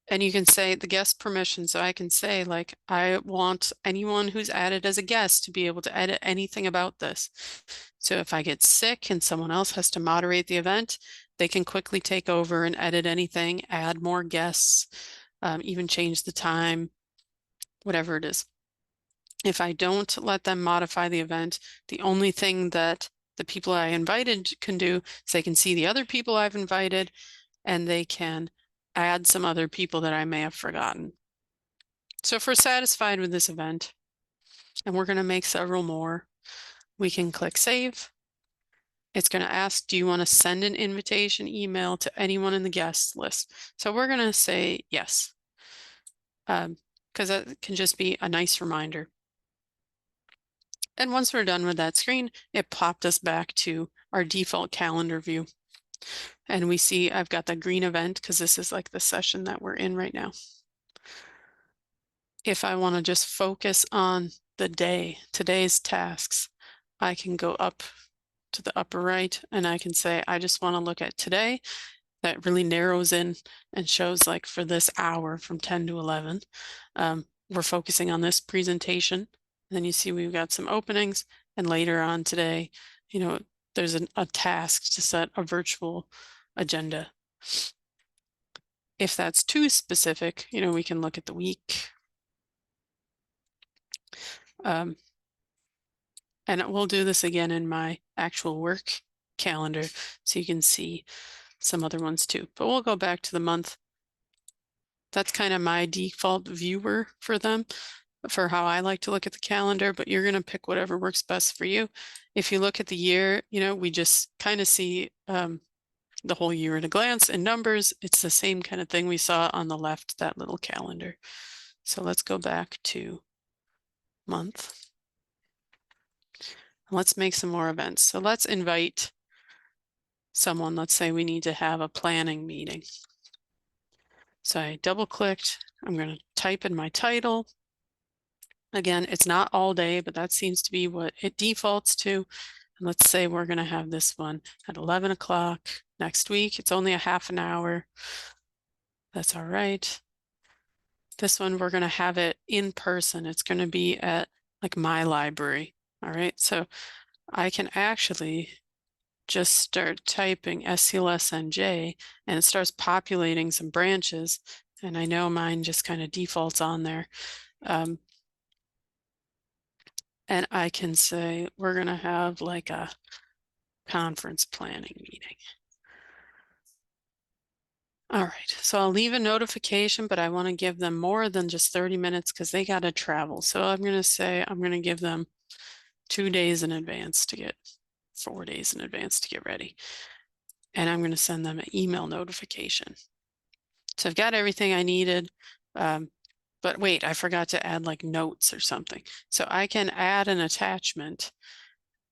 And you can say the guest permission. So I can say, like, I want anyone who's added as a guest to be able to edit anything about this. So if I get sick and someone else has to moderate the event, they can quickly take over and edit anything, add more guests, even change the time, whatever it is. If I don't let them modify the event, the only thing that the people I invited can do is they can see the other people I've invited, and they can add some other people that I may have forgotten. So if we're satisfied with this event, and we're going to make several more, we can click save. It's going to ask, do you want to send an invitation email to anyone in the guest list? So we're going to say yes, because that can just be a nice reminder. And once we're done with that screen, it popped us back to our default calendar view. And we see I've got the green event because this is like the session that we're in right now. If I want to just focus on the day, today's tasks, I can go up to the upper right and I can say, I just want to look at today. That really narrows in and shows, like, for this hour from 10 to 11, we're focusing on this presentation. And then you see we've got some openings, and later on today, there's a task to set a virtual agenda. If that's too specific, we can look at the week. And we'll do this again in my actual work calendar so you can see some other ones too. But we'll go back to the month. That's kind of my default viewer for them, for how I like to look at the calendar, but you're going to pick whatever works best for you. If you look at the year, we just kind of see the whole year at a glance in numbers. It's the same kind of thing we saw on the left, that little calendar. So let's go back to month. Let's make some more events. So let's invite someone. Let's say we need to have a planning meeting. So I double clicked. I'm going to type in my title. Again, it's not all day, but that seems to be what it defaults to. And let's say we're going to have this one at 11 o'clock next week. It's only a half an hour. That's all right. This one, we're going to have it in person. It's going to be at like my library. All right. So I can actually just start typing SCLSNJ and it starts populating some branches. And I know mine just kind of defaults on there. And I can say, we're going to have like a conference planning meeting. All right, so I'll leave a notification, but I want to give them more than just 30 minutes because they got to travel. So I'm going to say, I'm going to give them 2 days in advance to get 4 days in advance to get ready. And I'm going to send them an email notification. So I've got everything I needed. But wait, I forgot to add like notes or something. So I can add an attachment.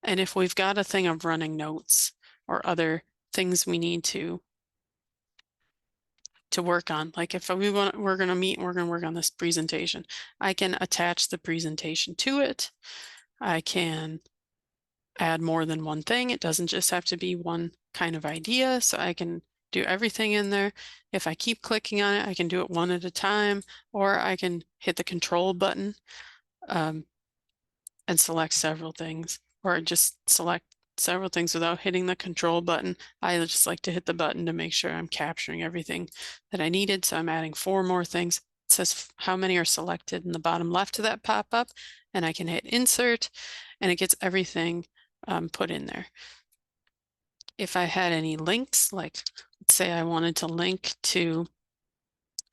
And if we've got a thing of running notes or other things we need to work on, like if we're going to meet and we're going to work on this presentation, I can attach the presentation to it. I can add more than one thing. It doesn't just have to be one kind of idea. So I can do everything in there. If I keep clicking on it, I can do it one at a time, or I can hit the control button and select several things, or just select several things without hitting the control button. I just like to hit the button to make sure I'm capturing everything that I needed. So I'm adding 4 more things. It says how many are selected in the bottom left of that pop-up, and I can hit insert and it gets everything put in there. If I had any links, like let's say I wanted to link to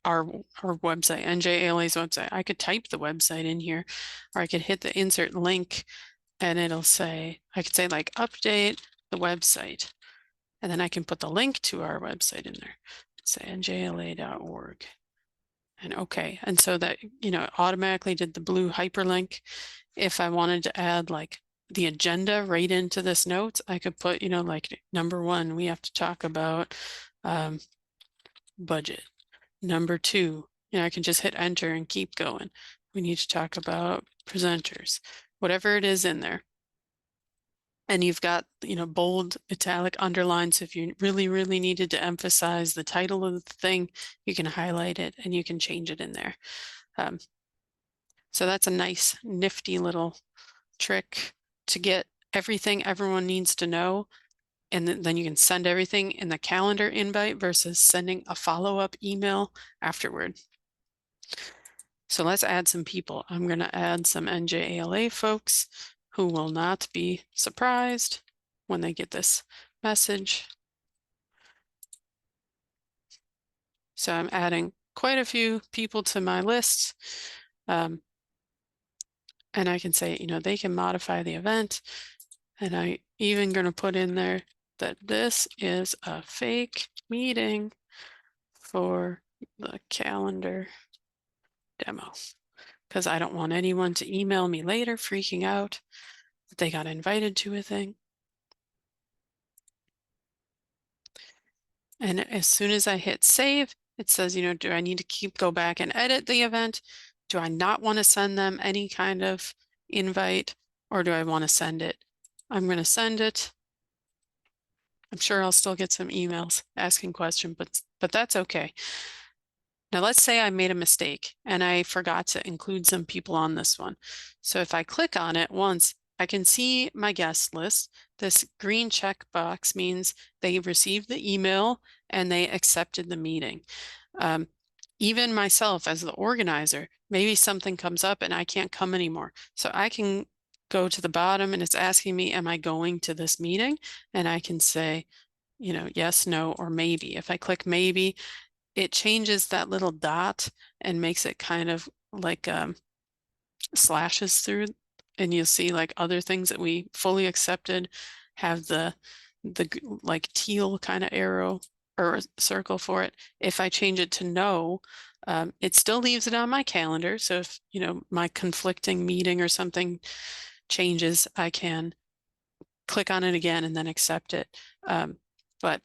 our website, NJALA's website, I could type the website in here, or I could hit the insert link and it'll say, I could say like update the website, and then I can put the link to our website in there, say njla.org, and okay. And so that, you know, automatically did the blue hyperlink. If I wanted to add like the agenda right into this notes, I could put, you know, like number 1, we have to talk about budget. Number 2, you know, I can just hit enter and keep going. We need to talk about presenters, whatever it is in there. And you've got, you know, bold, italic, underlined. So if you really, really needed to emphasize the title of the thing, you can highlight it and you can change it in there. So that's a nice, nifty little trick to get everything everyone needs to know. And then you can send everything in the calendar invite versus sending a follow-up email afterward. So let's add some people. I'm going to add some NJALA folks who will not be surprised when they get this message. So I'm adding quite a few people to my list. And I can say, you know, they can modify the event. And I even going to put in there that this is a fake meeting for the calendar demo, because I don't want anyone to email me later freaking out that they got invited to a thing. And as soon as I hit save, it says, you know, do I need to go back and edit the event? Do I not want to send them any kind of invite, or do I want to send it? I'm going to send it. I'm sure I'll still get some emails asking questions, but that's okay. Now let's say I made a mistake and I forgot to include some people on this one. So if I click on it once, I can see my guest list. This green check box means they received the email and they accepted the meeting. Even myself as the organizer, maybe something comes up and I can't come anymore. So I can go to the bottom and it's asking me, am I going to this meeting? And I can say, you know, yes, no, or maybe. If I click maybe, it changes that little dot and makes it kind of like slashes through, and you'll see like other things that we fully accepted have the the like teal kind of arrow or circle for it. If I change it to no, it still leaves it on my calendar. So if, my conflicting meeting or something changes, I can click on it again and then accept it. But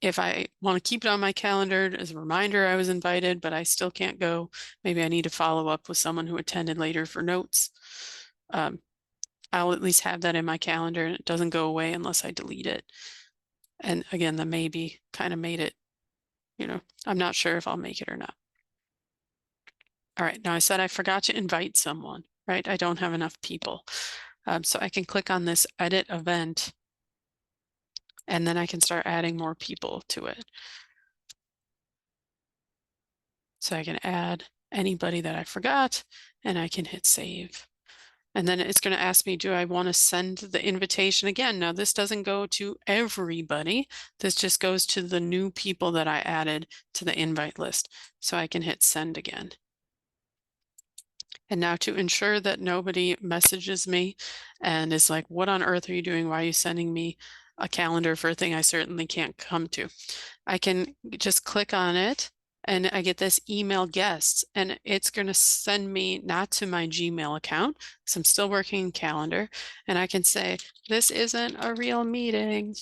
if I want to keep it on my calendar as a reminder I was invited, but I still can't go, maybe I need to follow up with someone who attended later for notes. I'll at least have that in my calendar and it doesn't go away unless I delete it. And again, the maybe kind of made it, I'm not sure if I'll make it or not. All right, now I said I forgot to invite someone, right? I don't have enough people. So I can click on this edit event and then I can start adding more people to it. So I can add anybody that I forgot and I can hit save. And then it's going to ask me, do I want to send the invitation again? Now, this doesn't go to everybody. This just goes to the new people that I added to the invite list. So I can hit send again. And now to ensure that nobody messages me and is like, what on earth are you doing? Why are you sending me a calendar for a thing I certainly can't come to? I can just click on it and I get this email guests and it's going to send me not to my Gmail account because I'm still working in calendar. And I can say, this isn't a real meeting.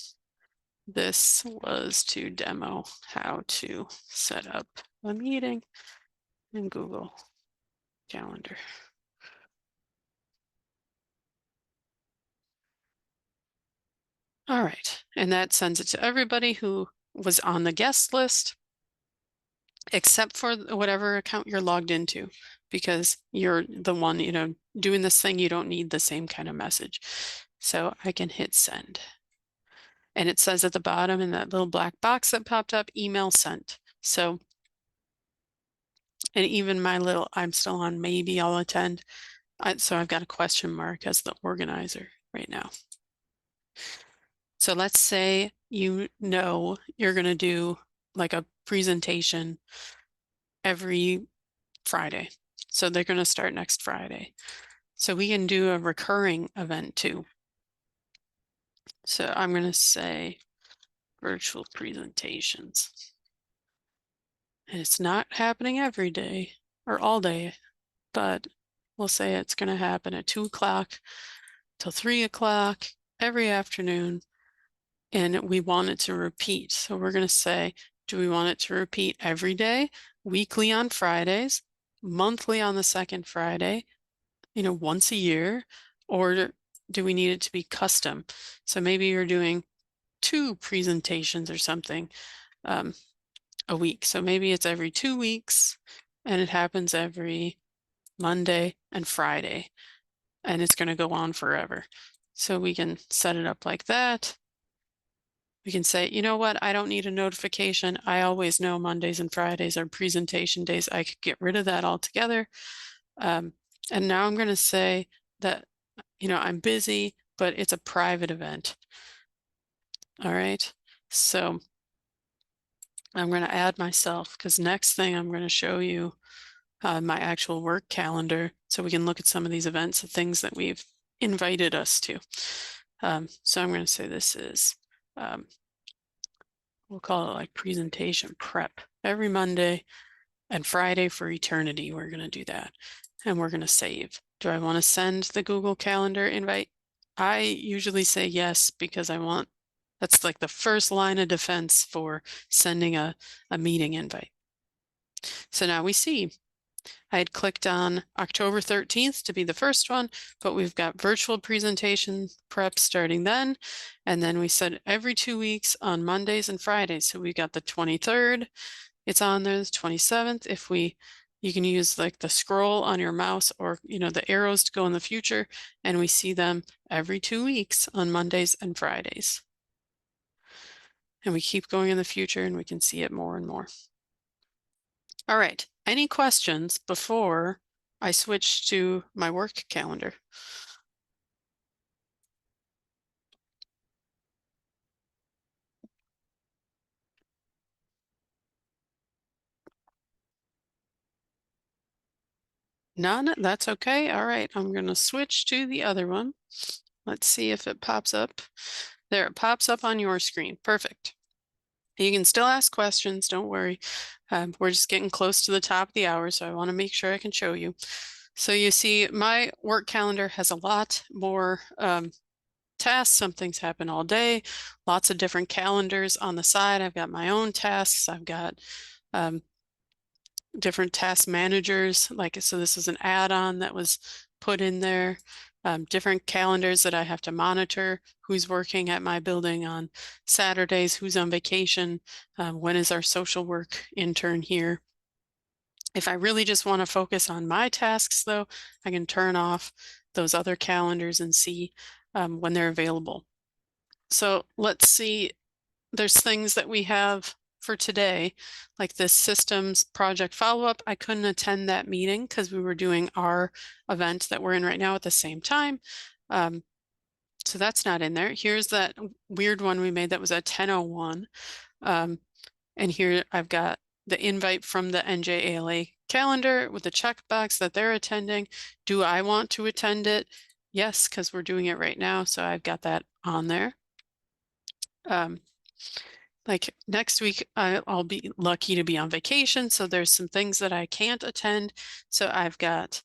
This was to demo how to set up a meeting in Google Calendar. All right, and that sends it to everybody who was on the guest list, except for whatever account you're logged into, because you're the one, doing this thing, you don't need the same kind of message. So I can hit send. And it says at the bottom in that little black box that popped up, email sent. So, and even my little, I'm still on maybe I'll attend. So I've got a question mark as the organizer right now. So let's say you're going to do like a presentation every Friday. So they're going to start next Friday. So we can do a recurring event too. So I'm going to say virtual presentations. And it's not happening every day or all day, but we'll say it's going to happen at 2 o'clock till 3 o'clock every afternoon. And we want it to repeat. So we're going to say, do we want it to repeat every day, weekly on Fridays, monthly on the second Friday, once a year, or do we need it to be custom? So maybe you're doing 2 presentations or something a week. So maybe it's every 2 weeks and it happens every Monday and Friday, and it's going to go on forever. So we can set it up like that. We can say, you know what, I don't need a notification. I always know Mondays and Fridays are presentation days. I could get rid of that altogether. And now I'm going to say that, I'm busy, but it's a private event. All right. So I'm going to add myself because next thing I'm going to show you my actual work calendar so we can look at some of these events, the things that we've invited us to. So I'm going to say this is, we'll call it like presentation prep every Monday and Friday for eternity. We're going to do that and we're going to save. Do I want to send the Google Calendar invite? I usually say yes because that's like the first line of defense for sending a meeting invite. So now we see I had clicked on October 13th to be the first one, but we've got virtual presentation prep starting then. And then we said every 2 weeks on Mondays and Fridays. So we got the 23rd, it's on there, the 27th. You can use like the scroll on your mouse or, the arrows to go in the future. And we see them every 2 weeks on Mondays and Fridays. And we keep going in the future and we can see it more and more. All right, any questions before I switch to my work calendar? None, that's okay. All right, I'm going to switch to the other one. Let's see if it pops up. There, it pops up on your screen. Perfect. You can still ask questions, don't worry. We're just getting close to the top of the hour, so I want to make sure I can show you. So you see my work calendar has a lot more tasks. Some things happen all day, lots of different calendars on the side. I've got my own tasks. I've got different task managers. So this is an add-on that was put in there. Different calendars that I have to monitor, who's working at my building on Saturdays, who's on vacation, when is our social work intern here. If I really just want to focus on my tasks though, I can turn off those other calendars and see when they're available. So let's see, there's things that we have for today, like this systems project follow-up. I couldn't attend that meeting because we were doing our event that we're in right now at the same time. So that's not in there. Here's that weird one we made that was at 10:01. And here I've got the invite from the NJALA calendar with the checkbox that they're attending. Do I want to attend it? Yes, because we're doing it right now. So I've got that on there. Like next week, I'll be lucky to be on vacation. So there's some things that I can't attend. So I've got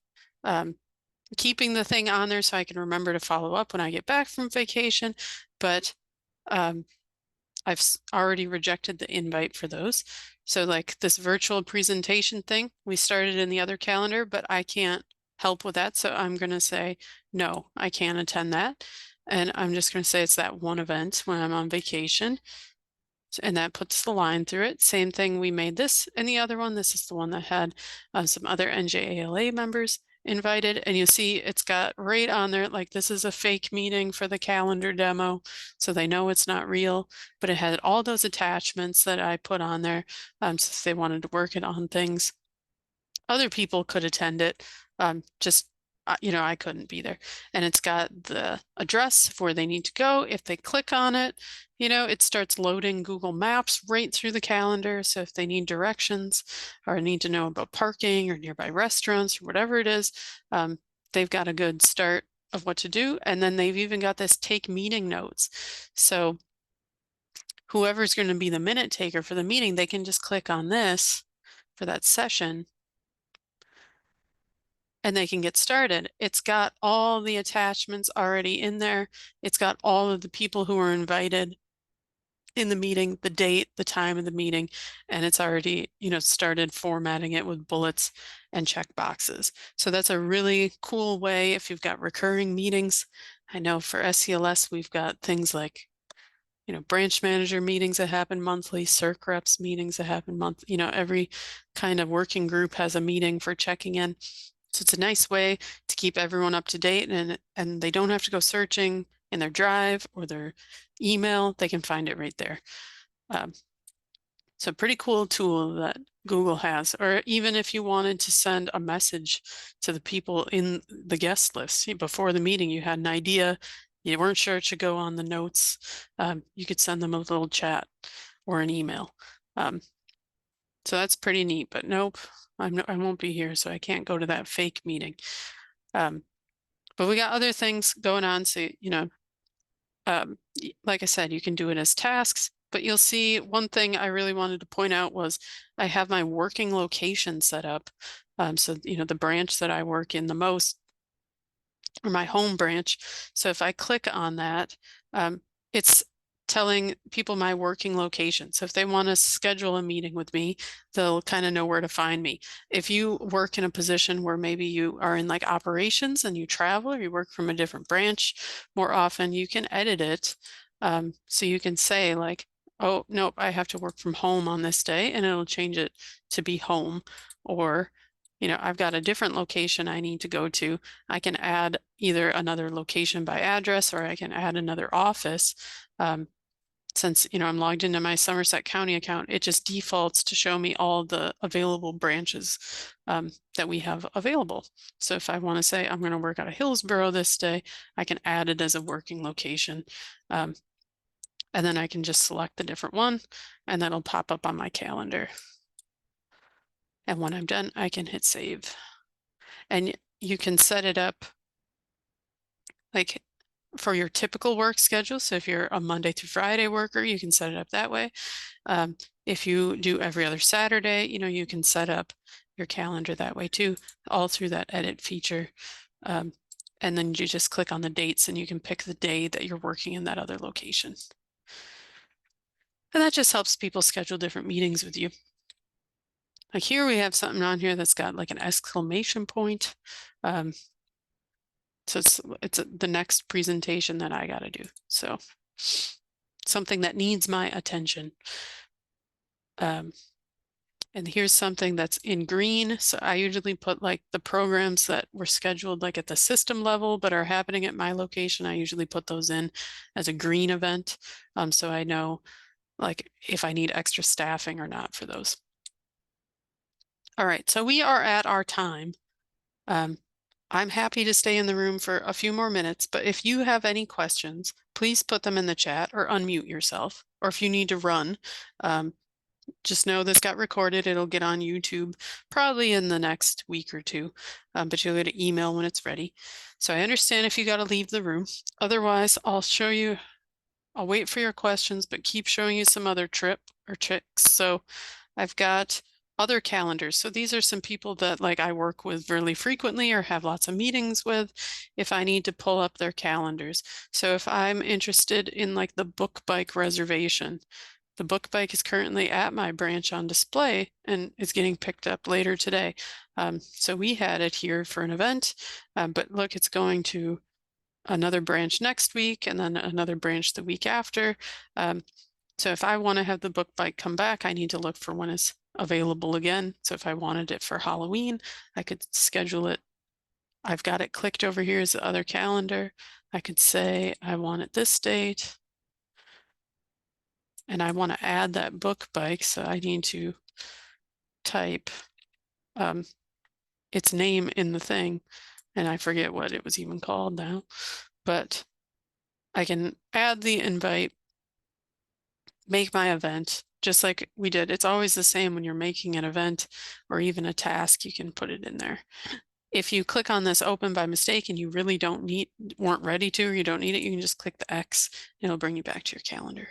keeping the thing on there so I can remember to follow up when I get back from vacation. But I've already rejected the invite for those. So like this virtual presentation thing, we started in the other calendar, but I can't help with that. So I'm going to say, no, I can't attend that. And I'm just going to say it's that one event when I'm on vacation. And that puts the line through it. Same thing, we made this and the other one. This is the one that had some other NJALA members invited, and you see it's got right on there, like this is a fake meeting for the calendar demo, so they know it's not real, but it had all those attachments that I put on there since they wanted to work it on things. Other people could attend it, just I couldn't be there. And it's got the address of where they need to go. If they click on it, it starts loading Google Maps right through the calendar. So if they need directions or need to know about parking or nearby restaurants or whatever it is, they've got a good start of what to do. And then they've even got this take meeting notes. So whoever's going to be the minute taker for the meeting, they can just click on this for that session and they can get started. It's got all the attachments already in there. It's got all of the people who were invited in the meeting, the date, the time of the meeting, and it's already, started formatting it with bullets and check boxes. So that's a really cool way if you've got recurring meetings. I know for SCLS, we've got things like, branch manager meetings that happen monthly, circ reps meetings that happen monthly, every kind of working group has a meeting for checking in. So it's a nice way to keep everyone up to date, and they don't have to go searching in their Drive or their email. They can find it right there. So pretty cool tool that Google has. Or even if you wanted to send a message to the people in the guest list before the meeting, you had an idea, you weren't sure it should go on the notes, you could send them a little chat or an email. So that's pretty neat, but nope, I won't be here, so I can't go to that fake meeting. But we got other things going on. So, like I said, you can do it as tasks, but you'll see one thing I really wanted to point out was I have my working location set up. So, the branch that I work in the most, or my home branch. So if I click on that, it's telling people my working location. So if they want to schedule a meeting with me, they'll kind of know where to find me. If you work in a position where maybe you are in like operations and you travel or you work from a different branch more often, you can edit it. So you can say like, oh, nope, I have to work from home on this day, and it'll change it to be home. Or, I've got a different location I need to go to. I can add either another location by address, or I can add another office. Since, I'm logged into my Somerset County account, it just defaults to show me all the available branches that we have available. So if I want to say I'm going to work out of Hillsborough this day, I can add it as a working location. And then I can just select the different one, and that'll pop up on my calendar. And when I'm done, I can hit save. And you can set it up like for your typical work schedule. So if you're a Monday through Friday worker, you can set it up that way. If you do every other Saturday, you can set up your calendar that way too, all through that edit feature. And then you just click on the dates and you can pick the day that you're working in that other location. And that just helps people schedule different meetings with you. Like here we have something on here that's got like an exclamation point. So it's the next presentation that I got to do. So something that needs my attention. And here's something that's in green. So I usually put like the programs that were scheduled like at the system level, but are happening at my location. I usually put those in as a green event. So I know like if I need extra staffing or not for those. All right, so we are at our time. I'm happy to stay in the room for a few more minutes, but if you have any questions, please put them in the chat or unmute yourself. Or if you need to run, just know this got recorded. It'll get on YouTube probably in the next week or two, but you'll get an email when it's ready. So I understand if you got to leave the room. Otherwise, I'll wait for your questions, but keep showing you some other tricks. So I've got other calendars. So these are some people that like I work with really frequently or have lots of meetings with if I need to pull up their calendars. So if I'm interested in like the book bike reservation, the book bike is currently at my branch on display and is getting picked up later today. So we had it here for an event, but look, it's going to another branch next week and then another branch the week after. So if I want to have the book bike come back, I need to look for when it's available again. So if I wanted it for Halloween, I could schedule it. I've got it clicked over here as the other calendar. I could say I want it this date. And I want to add that book bike, so I need to type its name in the thing, and I forget what it was even called now, but I can add the invite, make my event, just like we did. It's always the same when you're making an event or even a task, you can put it in there. If you click on this open by mistake and you really weren't ready to, or you don't need it, you can just click the X and it'll bring you back to your calendar.